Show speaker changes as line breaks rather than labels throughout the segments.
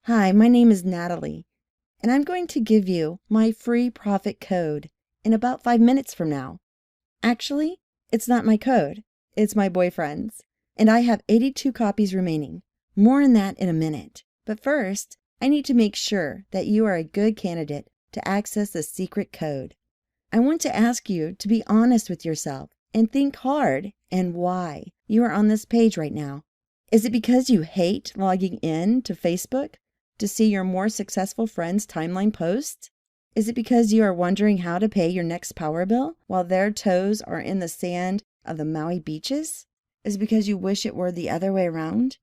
Hi, my name is Natalie, and I'm going to give you my free profit code in about 5 minutes from now. Actually, it's not my code, it's my boyfriend's, and I have 82 copies remaining. More on that in a minute. But first, I need to make sure that you are a good candidate to access the secret code. I want to ask you to be honest with yourself and think hard and why you are on this page right now. Is it because you hate logging in to Facebook to see your more successful friends' timeline posts? Is it because you are wondering how to pay your next power bill while their toes are in the sand of the Maui beaches? Is it because you wish it were the other way around?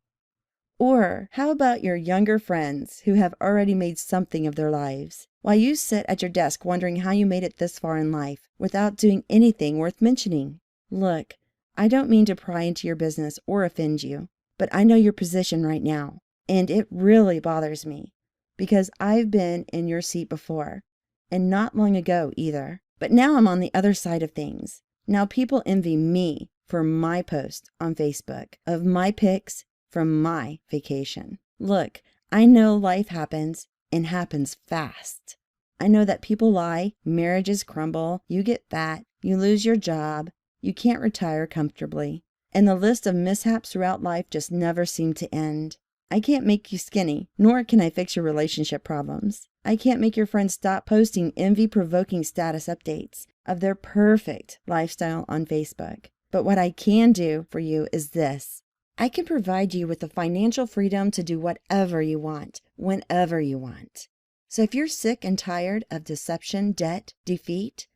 Or how about your younger friends who have already made something of their lives, while you sit at your desk wondering how you made it this far in life without doing anything worth mentioning? Look, I don't mean to pry into your business or offend you, but I know your position right now, and it really bothers me, because I've been in your seat before, and not long ago either. But now I'm on the other side of things. Now people envy me for my post on Facebook of my pics from my vacation. Look, I know life happens and happens fast. I know that people lie, marriages crumble, you get fat, you lose your job, you can't retire comfortably, and the list of mishaps throughout life just never seem to end. I can't make you skinny, nor can I fix your relationship problems. I can't make your friends stop posting envy-provoking status updates of their perfect lifestyle on Facebook. But what I can do for you is this. I can provide you with the financial freedom to do whatever you want, whenever you want. So if you're sick and tired of deception, debt, defeat,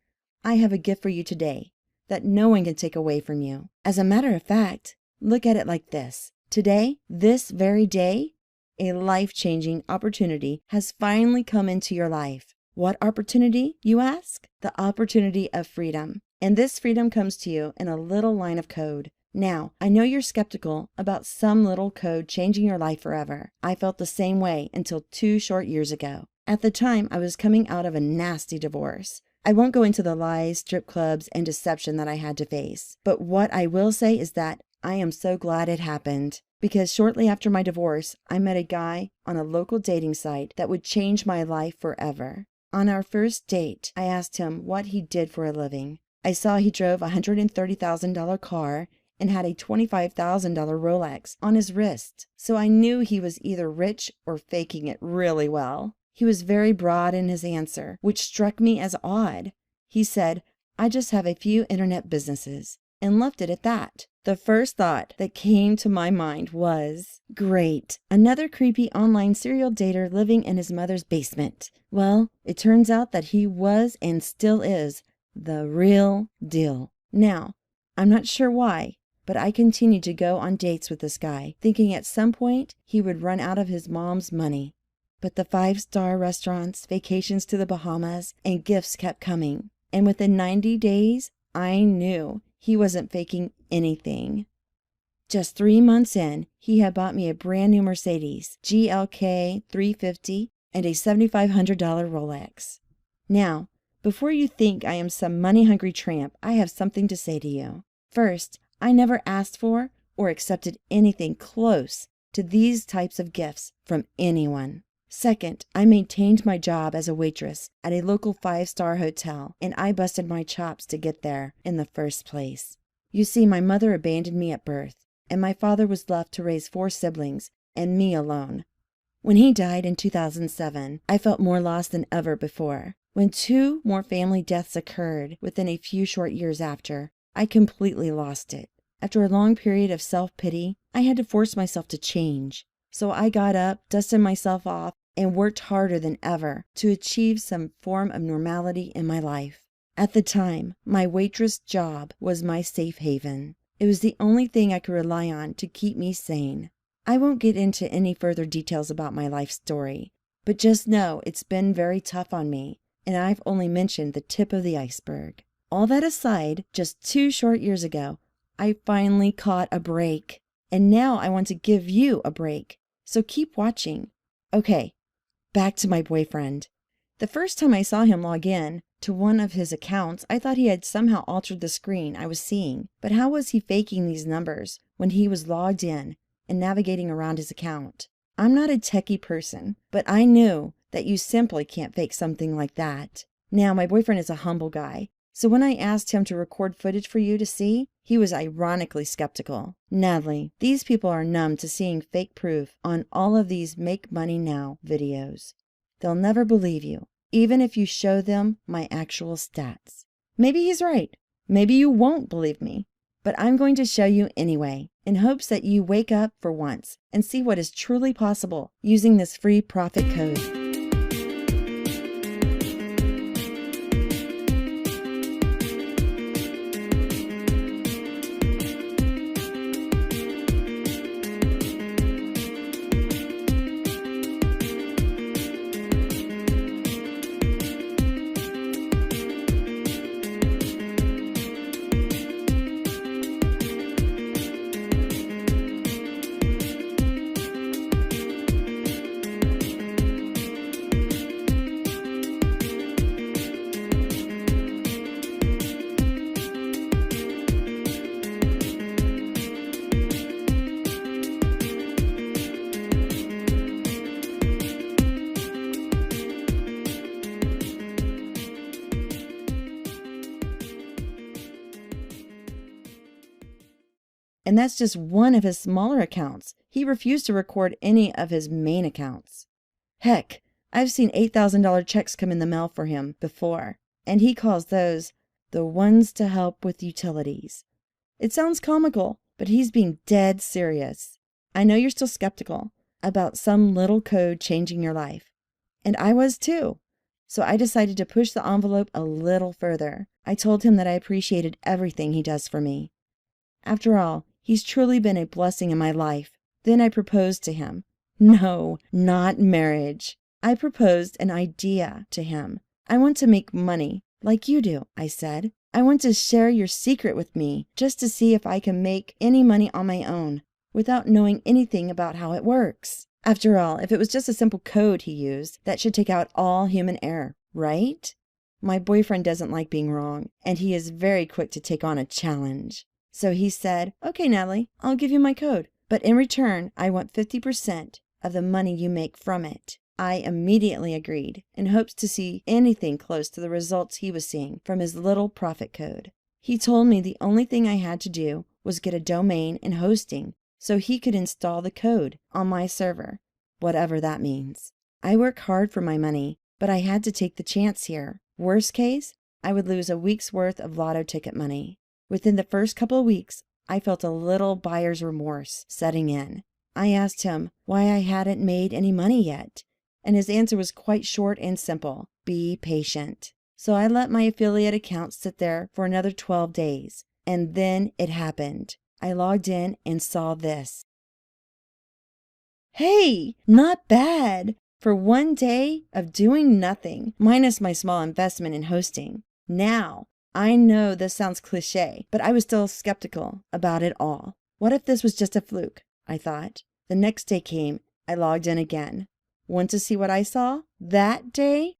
I have a gift for you today that no one can take away from you. As a matter of fact, look at it like this. Today, this very day, a life-changing opportunity has finally come into your life. What opportunity, you ask? The opportunity of freedom. And this freedom comes to you in a little line of code. Now, I know you're skeptical about some little code changing your life forever. I felt the same way until 2 short years ago. At the time, I was coming out of a nasty divorce. I won't go into the lies, strip clubs, and deception that I had to face. But what I will say is that I am so glad it happened, because shortly after my divorce, I met a guy on a local dating site that would change my life forever. On our first date, I asked him what he did for a living. I saw he drove a $130,000 car and had a $25,000 Rolex on his wrist, so I knew he was either rich or faking it really well. He was very broad in his answer, which struck me as odd. He said, "I just have a few internet businesses," and left it at that. The first thought that came to my mind was, great, another creepy online serial dater living in his mother's basement. Well, it turns out that he was and still is the real deal. Now, I'm not sure why, but I continued to go on dates with this guy, thinking at some point he would run out of his mom's money. But the 5-star restaurants, vacations to the Bahamas, and gifts kept coming. And within 90 days, I knew he wasn't faking anything. Just 3 months in, he had bought me a brand new Mercedes GLK 350 and a $7,500 Rolex. Now, before you think I am some money-hungry tramp, I have something to say to you. First, I never asked for or accepted anything close to these types of gifts from anyone. Second, I maintained my job as a waitress at a local 5-star hotel, and I busted my chops to get there in the first place. You see, my mother abandoned me at birth, and my father was left to raise 4 siblings and me alone. When he died in 2007, I felt more lost than ever before. When 2 more family deaths occurred within a few short years after, I completely lost it. After a long period of self-pity, I had to force myself to change. So I got up, dusted myself off, and worked harder than ever to achieve some form of normality in my life. At the time, my waitress job was my safe haven. It was the only thing I could rely on to keep me sane. I won't get into any further details about my life story, but just know it's been very tough on me, and I've only mentioned the tip of the iceberg. All that aside, just 2 short years ago, I finally caught a break, and now I want to give you a break, so keep watching. Okay, back to my boyfriend. The first time I saw him log in to one of his accounts, I thought he had somehow altered the screen I was seeing. But how was he faking these numbers when he was logged in and navigating around his account? I'm not a techie person, but I knew that you simply can't fake something like that. Now, my boyfriend is a humble guy, so when I asked him to record footage for you to see, he was ironically skeptical. Natalie, these people are numb to seeing fake proof on all of these Make Money Now videos. They'll never believe you, even if you show them my actual stats. Maybe he's right. Maybe you won't believe me. But I'm going to show you anyway, in hopes that you wake up for once and see what is truly possible using this free profit code. And that's just one of his smaller accounts. He refused to record any of his main accounts. Heck, I've seen $8,000 checks come in the mail for him before, and he calls those the ones to help with utilities. It sounds comical, but he's being dead serious. I know you're still skeptical about some little code changing your life, and I was too. So I decided to push the envelope a little further. I told him that I appreciated everything he does for me. After all, he's truly been a blessing in my life. Then I proposed to him. No, not marriage. I proposed an idea to him. I want to make money, like you do, I said. I want to share your secret with me, just to see if I can make any money on my own, without knowing anything about how it works. After all, if it was just a simple code he used, that should take out all human error, right? My boyfriend doesn't like being wrong, and he is very quick to take on a challenge. So he said, "Okay, Natalie, I'll give you my code, but in return, I want 50% of the money you make from it." I immediately agreed, in hopes to see anything close to the results he was seeing from his little profit code. He told me the only thing I had to do was get a domain and hosting so he could install the code on my server, whatever that means. I work hard for my money, but I had to take the chance here. Worst case, I would lose a week's worth of lotto ticket money. Within the first couple of weeks, I felt a little buyer's remorse setting in. I asked him why I hadn't made any money yet, and his answer was quite short and simple: be patient. So I let my affiliate account sit there for another 12 days, and then it happened. I logged in and saw this. Hey, not bad for one day of doing nothing, minus my small investment in hosting. Now, I know this sounds cliche, but I was still skeptical about it all. What if this was just a fluke? I thought. The next day came. I logged in again. Want to see what I saw that day?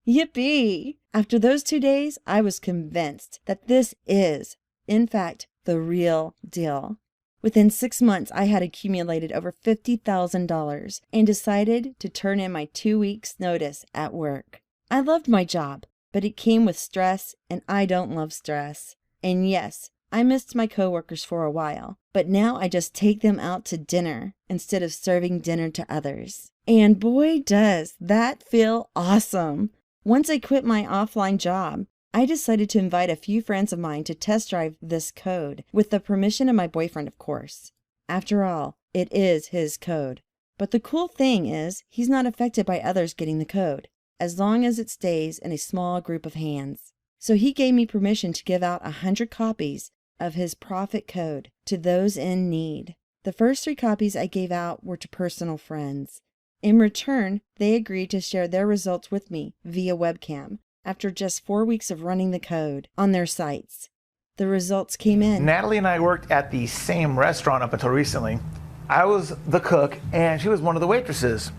Yippee! After those 2 days, I was convinced that this is, in fact, the real deal. Within 6 months, I had accumulated over $50,000 and decided to turn in my 2 weeks' notice at work. I loved my job, but it came with stress, and I don't love stress. And yes, I missed my coworkers for a while, but now I just take them out to dinner instead of serving dinner to others. And boy, does that feel awesome! Once I quit my offline job, I decided to invite a few friends of mine to test drive this code, with the permission of my boyfriend, of course. After all, it is his code. But the cool thing is, he's not affected by others getting the code, as long as it stays in a small group of hands. So he gave me permission to give out 100 copies of his profit code to those in need. The first 3 copies I gave out were to personal friends. In return, they agreed to share their results with me via webcam after just 4 weeks of running the code on their sites. The results came in.
Natalie and I worked at the same restaurant up until recently. I was the cook and she was one of the waitresses.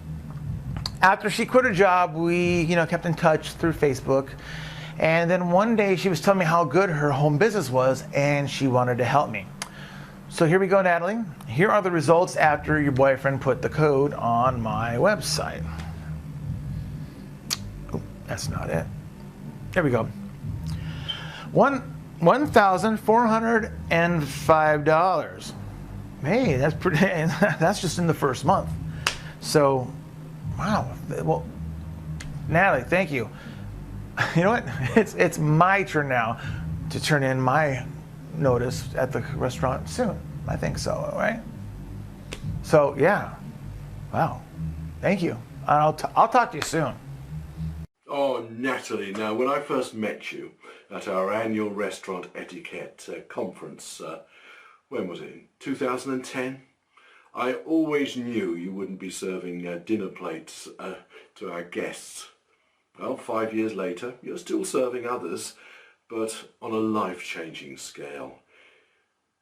After she quit her job, we kept in touch through Facebook. And then one day she was telling me how good her home business was and she wanted to help me. So here we go, Natalie. Here are the results after your boyfriend put the code on my website. Oh, that's not it. There we go. $1,405. Hey, that's pretty. That's just in the first month. So, wow. Well, Natalie, thank you. You know what? It's my turn now to turn in my notice at the restaurant soon. I think so, right? So yeah, wow, thank you. I'll talk to you soon.
Oh, Natalie, now when I first met you at our annual restaurant etiquette conference, when was it, in 2010? I always knew you wouldn't be serving dinner plates to our guests. Well, 5 years later, you're still serving others, but on a life-changing scale.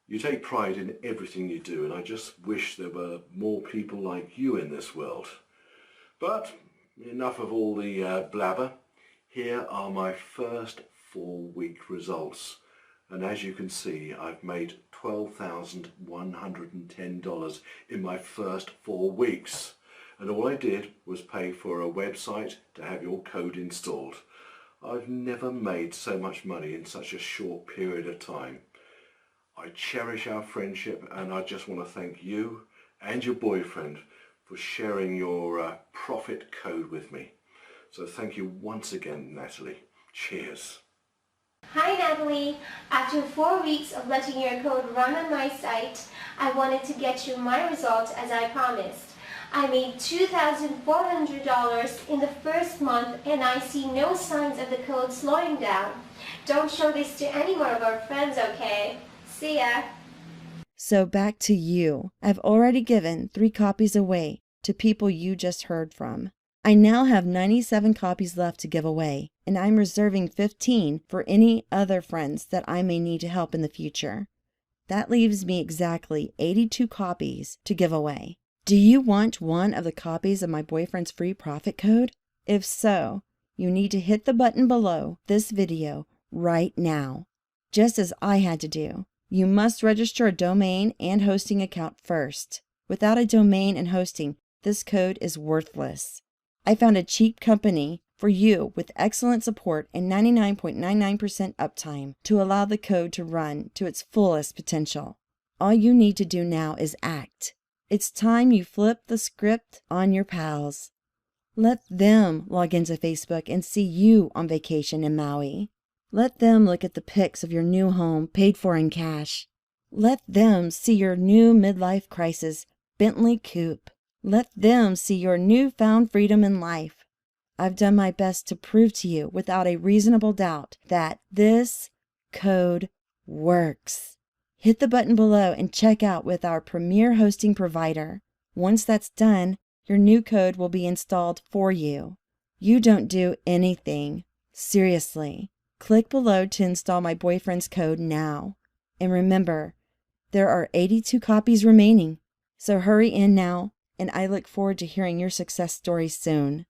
You take pride in everything you do, and I just wish there were more people like you in this world. But enough of all the blabber. Here are my first 4-week results. And as you can see, I've made $12,110 in my first 4 weeks. And all I did was pay for a website to have your code installed. I've never made so much money in such a short period of time. I cherish our friendship, and I just want to thank you and your boyfriend for sharing your profit code with me. So thank you once again, Natalie. Cheers.
Hi Natalie, after 4 weeks of letting your code run on my site, I wanted to get you my results as I promised. I made $2,400 in the first month, and I see no signs of the code slowing down. Don't show this to any more of our friends, okay? See ya.
So back to you. I've already given 3 copies away to people you just heard from. I now have 97 copies left to give away, and I'm reserving 15 for any other friends that I may need to help in the future. That leaves me exactly 82 copies to give away. Do you want one of the copies of my boyfriend's free profit code? If so, you need to hit the button below this video right now. Just as I had to do, you must register a domain and hosting account first. Without a domain and hosting, this code is worthless. I found a cheap company for you with excellent support and 99.99% uptime to allow the code to run to its fullest potential. All you need to do now is act. It's time you flip the script on your pals. Let them log into Facebook and see you on vacation in Maui. Let them look at the pics of your new home paid for in cash. Let them see your new midlife crisis Bentley coupe. Let them see your newfound freedom in life. I've done my best to prove to you without a reasonable doubt that this code works. Hit the button below and check out with our premier hosting provider. Once that's done, your new code will be installed for you. You don't do anything. Seriously. Click below to install my boyfriend's code now. And remember, there are 82 copies remaining. So hurry in now, and I look forward to hearing your success story soon.